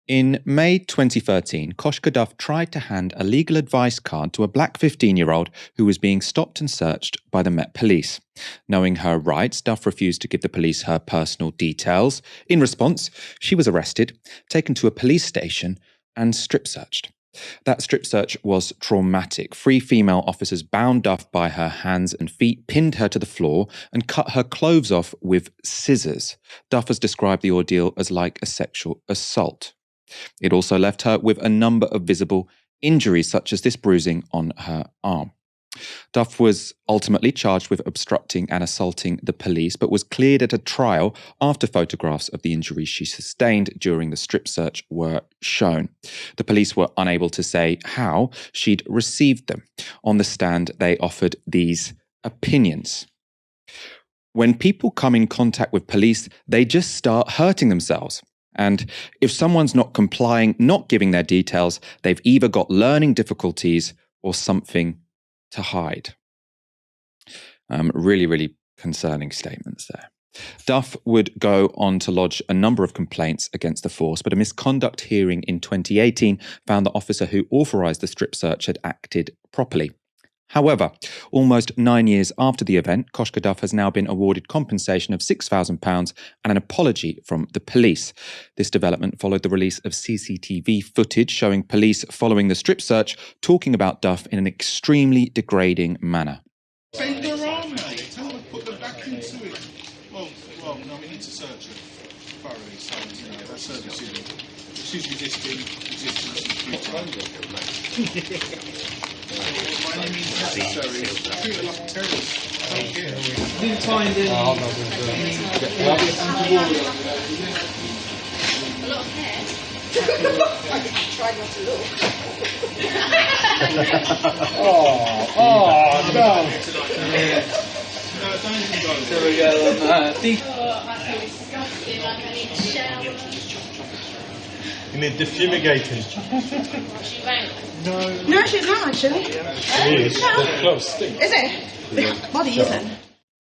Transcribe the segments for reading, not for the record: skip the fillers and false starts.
In May 2013, Koshka Duff tried to hand a legal advice card to a black 15-year-old who was being stopped and searched by the Met Police. Knowing her rights, Duff refused to give the police her personal details. In response, she was arrested, taken to a police station, and strip-searched. That strip search was traumatic. 3 female officers bound Duff by her hands and feet, pinned her to the floor, and cut her clothes off with scissors. Duff has described the ordeal as like a sexual assault. It also left her with a number of visible injuries, such as this bruising on her arm. Duff was ultimately charged with obstructing and assaulting the police, but was cleared at a trial after photographs of the injuries she sustained during the strip search were shown. The police were unable to say how she'd received them. On the stand, they offered these opinions. When people come in contact with police, they just start hurting themselves. And if someone's not complying, not giving their details, they've either got learning difficulties or something to hide. Really concerning statements there. Duff would go on to lodge a number of complaints against the force, but a misconduct hearing in 2018 found the officer who authorised the strip search had acted properly. However, almost 9 years after the event, Koshka Duff has now been awarded compensation of £6,000 and an apology from the police. This development followed the release of CCTV footage showing police following the strip search talking about Duff in an extremely degrading manner. Bend her arm, mate. Tell her to put them back into it. Well, no, we need to search her thoroughly, so that's her decision. She's resisting, by any means necessary. Treat her like a terrorist. I don't care. Didn't find any. A lot of hair. I tried not to look. No, don't even go. There we go. I feel disgusting, like I need to shower. You need defumigating. She rang. No, she's not actually. She is. The clothes stink. Is it? The body isn't.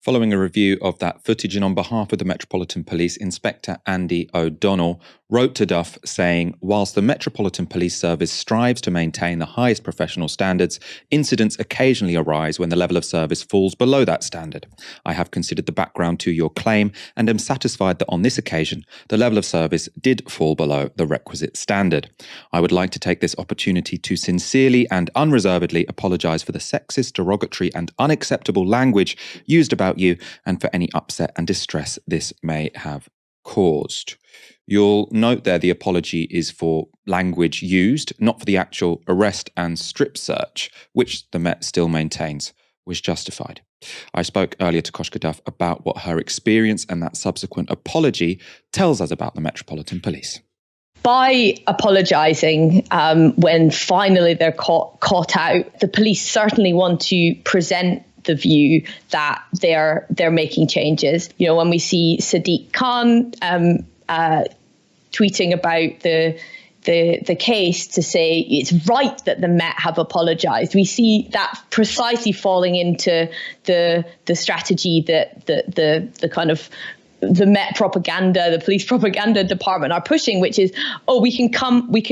Following a review of that footage and on behalf of the Metropolitan Police, Inspector Andy O'Donnell wrote to Duff saying, whilst the Metropolitan Police Service strives to maintain the highest professional standards, incidents occasionally arise when the level of service falls below that standard. I have considered the background to your claim and am satisfied that on this occasion, the level of service did fall below the requisite standard. I would like to take this opportunity to sincerely and unreservedly apologise for the sexist, derogatory and unacceptable language used about you and for any upset and distress this may have caused. You'll note there the apology is for language used, not for the actual arrest and strip search, which the Met still maintains was justified. I spoke earlier to Koshka Duff about what her experience and that subsequent apology tells us about the Metropolitan Police. By apologising when finally they're caught out, the police certainly want to present the view that they're making changes. You know, when we see Sadiq Khan tweeting about the case to say it's right that the Met have apologised, we see that precisely falling into the strategy that the kind of the Met propaganda, the police propaganda department are pushing, which is, oh, we can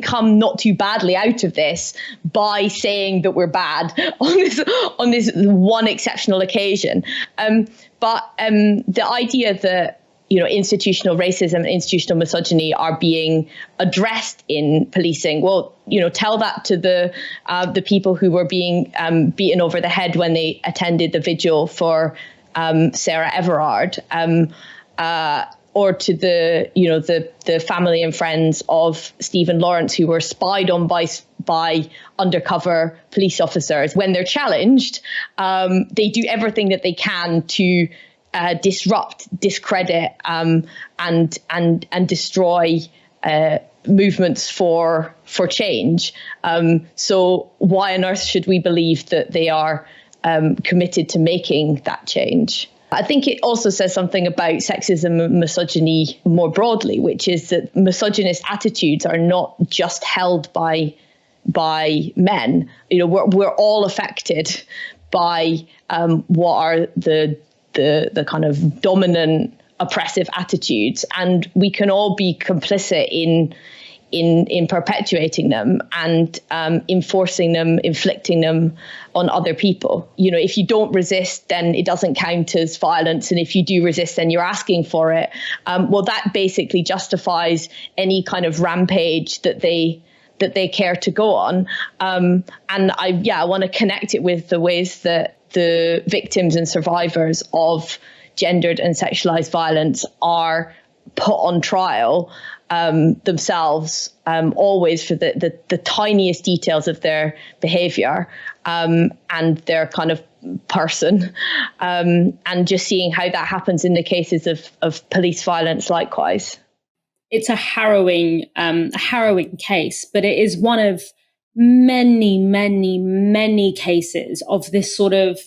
come not too badly out of this by saying that we're bad on this one exceptional occasion. But the idea that, you know, institutional racism and institutional misogyny are being addressed in policing, well, you know, tell that to the people who were being beaten over the head when they attended the vigil for Sarah Everard. Or to the family and friends of Stephen Lawrence who were spied on by undercover police officers. When they're challenged, they do everything that they can to disrupt, discredit, and destroy movements for change. So why on earth should we believe that they are committed to making that change? I think it also says something about sexism and misogyny more broadly, which is that misogynist attitudes are not just held by men. You know, we're all affected by what are the kind of dominant oppressive attitudes, and we can all be complicit in in perpetuating them and enforcing them, inflicting them on other people. You know, if you don't resist, then it doesn't count as violence, and if you do resist, then you're asking for it. Well, that basically justifies any kind of rampage that they care to go on. And I want to connect it with the ways that the victims and survivors of gendered and sexualized violence are put on trial themselves, always for the tiniest details of their behavior and their kind of person, and just seeing how that happens in the cases of police violence likewise. It's a harrowing case, but it is one of many, many, many cases of this sort of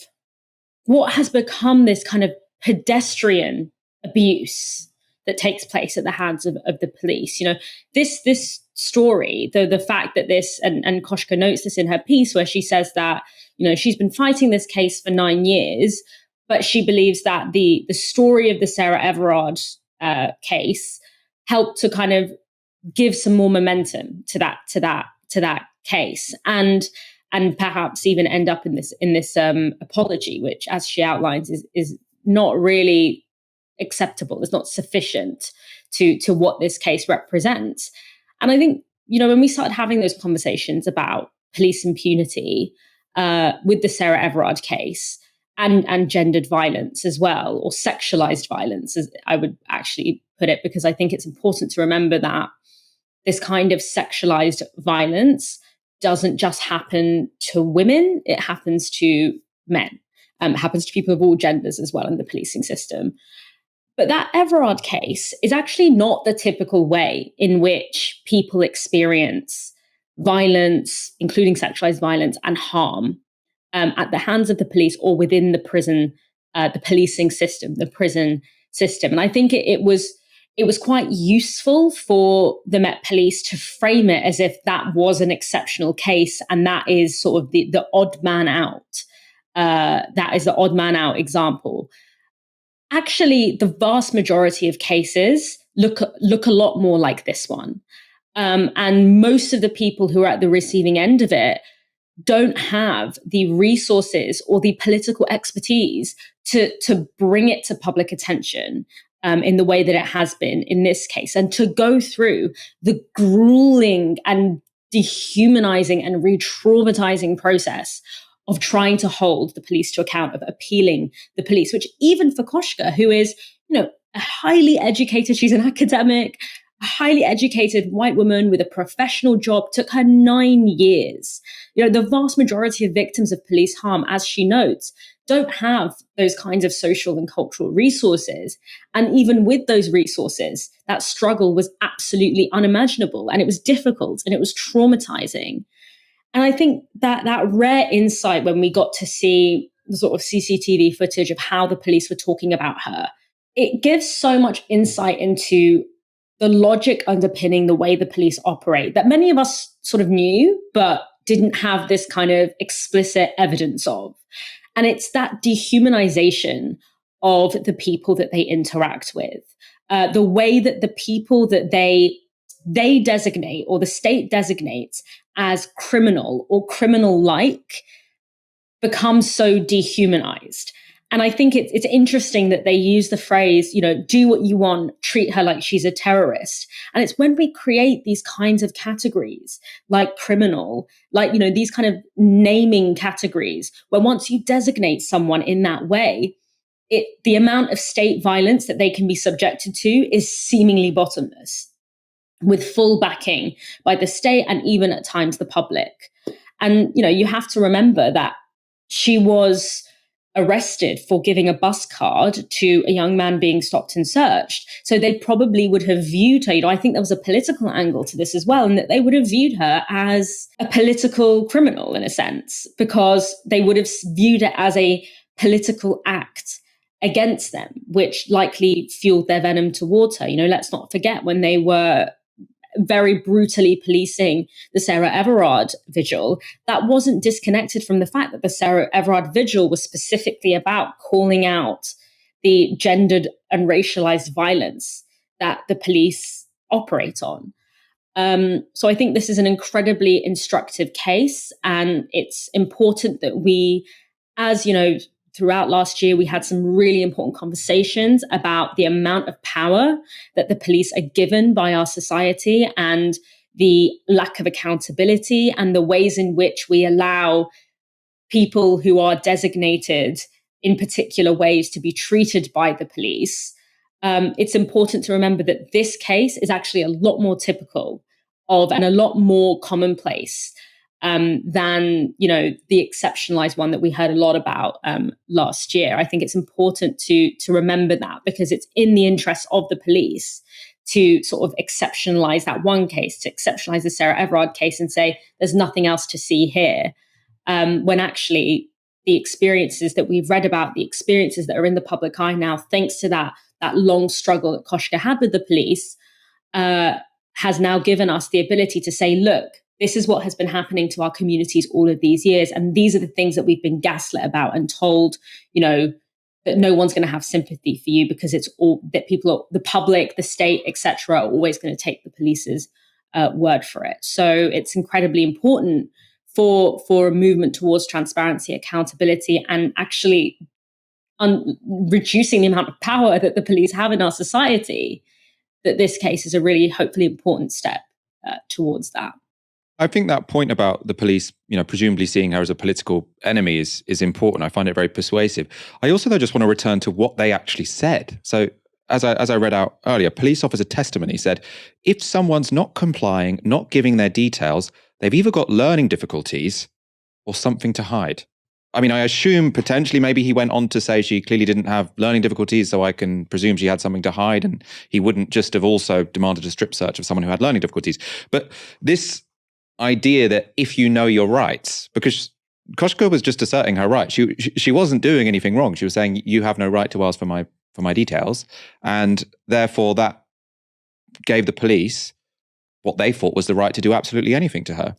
what has become this kind of pedestrian abuse that takes place at the hands of the police. You know, this story, the fact that this, and Koshka notes this in her piece where she says that, you know, she's been fighting this case for 9 years, but she believes that the story of the Sarah Everard case helped to kind of give some more momentum to that case, and perhaps even end up in this apology, which, as she outlines, is not really acceptable. It's not sufficient to what this case represents. And I think, you know, when we started having those conversations about police impunity with the Sarah Everard case and gendered violence as well, or sexualized violence, as I would actually put it, because I think it's important to remember that this kind of sexualized violence doesn't just happen to women, it happens to men. It happens to people of all genders as well in the policing system. But that Everard case is actually not the typical way in which people experience violence, including sexualized violence and harm, at the hands of the police or within the prison, the policing system, the prison system. And I think it was quite useful for the Met Police to frame it as if that was an exceptional case, and that is sort of the odd man out. That is the odd man out example. Actually, the vast majority of cases look a lot more like this one. And most of the people who are at the receiving end of it don't have the resources or the political expertise to bring it to public attention in the way that it has been in this case, and to go through the grueling and dehumanizing and re-traumatizing process of trying to hold the police to account, of appealing the police, which even for Koshka, who is, you know, a highly educated, she's an academic, a highly educated white woman with a professional job, took her 9 years. You know, the vast majority of victims of police harm, as she notes, don't have those kinds of social and cultural resources. And even with those resources, that struggle was absolutely unimaginable, and it was difficult and it was traumatizing. And I think that rare insight when we got to see the sort of CCTV footage of how the police were talking about her, it gives so much insight into the logic underpinning the way the police operate that many of us sort of knew, but didn't have this kind of explicit evidence of. And it's that dehumanization of the people that they interact with, the way that the people that they designate, or the state designates as criminal or criminal-like, become so dehumanized. And I think it's interesting that they use the phrase, you know, do what you want, treat her like she's a terrorist. And it's when we create these kinds of categories, like criminal, like, you know, these kind of naming categories, where once you designate someone in that way, the amount of state violence that they can be subjected to is seemingly bottomless, with full backing by the state and even at times the public. And, you know, you have to remember that she was arrested for giving a bus card to a young man being stopped and searched. So they probably would have viewed her, you know, I think there was a political angle to this as well, and that they would have viewed her as a political criminal in a sense, because they would have viewed it as a political act against them, which likely fueled their venom towards her. You know, let's not forget when they were very brutally policing the Sarah Everard vigil, that wasn't disconnected from the fact that the Sarah Everard vigil was specifically about calling out the gendered and racialized violence that the police operate on. So I think this is an incredibly instructive case, and it's important that we, as you know, throughout last year, we had some really important conversations about the amount of power that the police are given by our society and the lack of accountability and the ways in which we allow people who are designated in particular ways to be treated by the police. It's important to remember that this case is actually a lot more typical of and a lot more commonplace than the exceptionalized one that we heard a lot about last year. I think it's important to remember that, because it's in the interest of the police to sort of exceptionalize that one case, to exceptionalize the Sarah Everard case and say there's nothing else to see here, when actually the experiences that we've read about, the experiences that are in the public eye now, thanks to that long struggle that Koshka had with the police, has now given us the ability to say, look, this is what has been happening to our communities all of these years. And these are the things that we've been gaslit about and told, that no one's going to have sympathy for you, because it's all that the public, the state, etc., are always going to take the police's word for it. So it's incredibly important for a movement towards transparency, accountability, and actually reducing the amount of power that the police have in our society, that this case is a really, hopefully, important step towards that. I think that point about the police, presumably seeing her as a political enemy is important. I find it very persuasive. I also, though, just want to return to what they actually said. So as I read out earlier, police officer testimony said, if someone's not complying, not giving their details, they've either got learning difficulties or something to hide. I mean, I assume potentially maybe he went on to say she clearly didn't have learning difficulties, so I can presume she had something to hide, and he wouldn't just have also demanded a strip search of someone who had learning difficulties. But this idea that if you know your rights, because Koshka was just asserting her right. She wasn't doing anything wrong. She was saying, you have no right to ask for my details. And therefore that gave the police what they thought was the right to do absolutely anything to her.